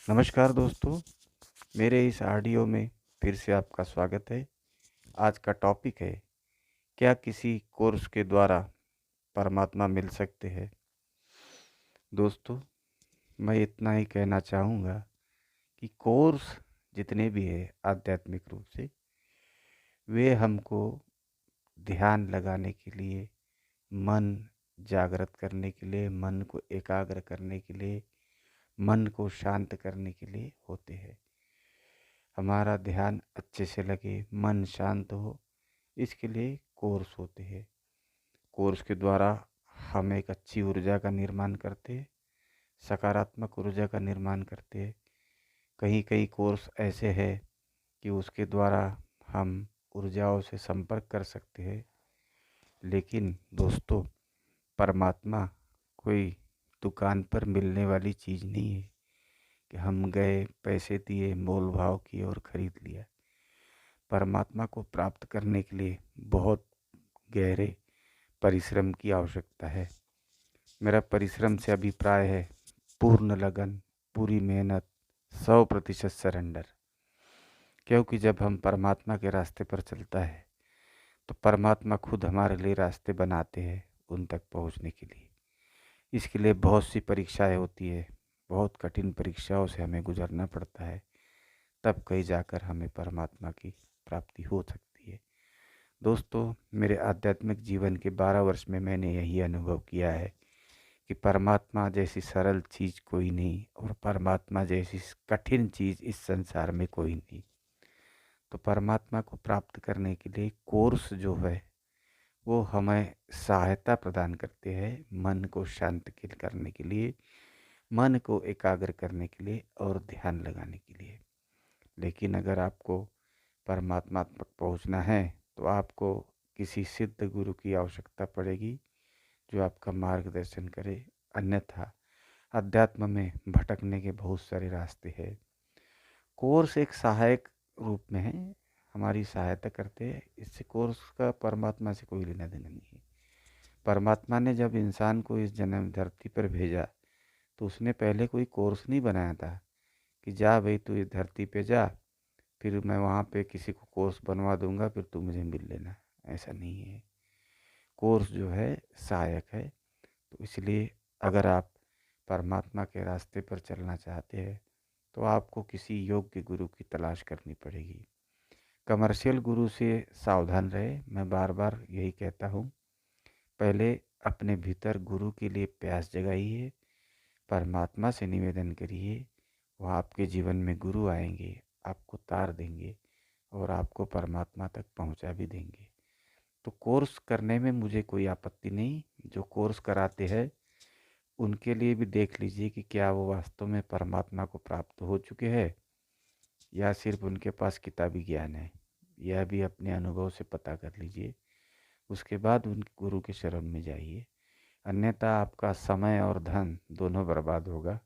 नमस्कार दोस्तों, मेरे इस ऑडियो में फिर से आपका स्वागत है। आज का टॉपिक है, क्या किसी कोर्स के द्वारा परमात्मा मिल सकते हैं? दोस्तों, मैं इतना ही कहना चाहूँगा कि कोर्स जितने भी हैं आध्यात्मिक रूप से, वे हमको ध्यान लगाने के लिए, मन जागृत करने के लिए, मन को एकाग्र करने के लिए, मन को शांत करने के लिए होते हैं। हमारा ध्यान अच्छे से लगे, मन शांत हो, इसके लिए कोर्स होते हैं। कोर्स के द्वारा हम एक अच्छी ऊर्जा का निर्माण करते हैं, सकारात्मक ऊर्जा का निर्माण करते हैं। कहीं कहीं कोर्स ऐसे है कि उसके द्वारा हम ऊर्जाओं से संपर्क कर सकते हैं। लेकिन दोस्तों, परमात्मा कोई दुकान पर मिलने वाली चीज़ नहीं है कि हम गए, पैसे दिए, मोल भाव किए और ख़रीद लिया। परमात्मा को प्राप्त करने के लिए बहुत गहरे परिश्रम की आवश्यकता है। मेरा परिश्रम से अभिप्राय है पूर्ण लगन, पूरी मेहनत, 100% सरेंडर। क्योंकि जब हम परमात्मा के रास्ते पर चलता है तो परमात्मा खुद हमारे लिए रास्ते बनाते हैं उन तक पहुंचने के लिए। इसके लिए बहुत सी परीक्षाएं होती है, बहुत कठिन परीक्षाओं से हमें गुजरना पड़ता है, तब कहीं जाकर हमें परमात्मा की प्राप्ति हो सकती है। दोस्तों, मेरे आध्यात्मिक जीवन के 12 वर्ष में मैंने यही अनुभव किया है कि परमात्मा जैसी सरल चीज़ कोई नहीं और परमात्मा जैसी कठिन चीज़ इस संसार में कोई नहीं। तो परमात्मा को प्राप्त करने के लिए कोर्स जो है वो हमें सहायता प्रदान करते हैं मन को शांत करने के लिए, मन को एकाग्र करने के लिए और ध्यान लगाने के लिए। लेकिन अगर आपको परमात्मा तक पहुंचना है तो आपको किसी सिद्ध गुरु की आवश्यकता पड़ेगी जो आपका मार्गदर्शन करे। अन्यथा अध्यात्म में भटकने के बहुत सारे रास्ते हैं। कोर्स एक सहायक रूप में है, हमारी सहायता करते हैं। इससे कोर्स का परमात्मा से कोई लेना देना नहीं है। परमात्मा ने जब इंसान को इस जन्म धरती पर भेजा तो उसने पहले कोई कोर्स नहीं बनाया था कि जा भाई तू इस धरती पे जा, फिर मैं वहाँ पे किसी को कोर्स बनवा दूंगा, फिर तू मुझे मिल लेना। ऐसा नहीं है। कोर्स जो है सहायक है। तो इसलिए अगर आप परमात्मा के रास्ते पर चलना चाहते हैं तो आपको किसी योग्य गुरु की तलाश करनी पड़ेगी। कमर्शियल गुरु से सावधान रहे, मैं बार बार यही कहता हूँ। पहले अपने भीतर गुरु के लिए प्यास जगाइए, परमात्मा से निवेदन करिए, वह आपके जीवन में गुरु आएंगे, आपको तार देंगे और आपको परमात्मा तक पहुंचा भी देंगे। तो कोर्स करने में मुझे कोई आपत्ति नहीं। जो कोर्स कराते हैं उनके लिए भी देख लीजिए कि क्या वो वास्तव में परमात्मा को प्राप्त हो चुके हैं या सिर्फ उनके पास किताबी ज्ञान है। यह भी अपने अनुभव से पता कर लीजिए। उसके बाद उन गुरु के शरण में जाइए, अन्यथा आपका समय और धन दोनों बर्बाद होगा।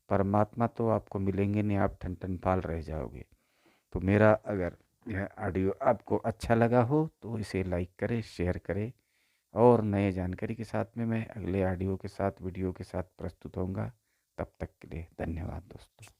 परमात्मा तो आपको मिलेंगे नहीं, आप ठन ठन फाल रह जाओगे। तो मेरा अगर यह ऑडियो आपको अच्छा लगा हो तो इसे लाइक करें, शेयर करें और नए जानकारी के साथ में मैं अगले ऑडियो के साथ, वीडियो के साथ प्रस्तुत होऊंगा। तब तक के लिए धन्यवाद दोस्तों।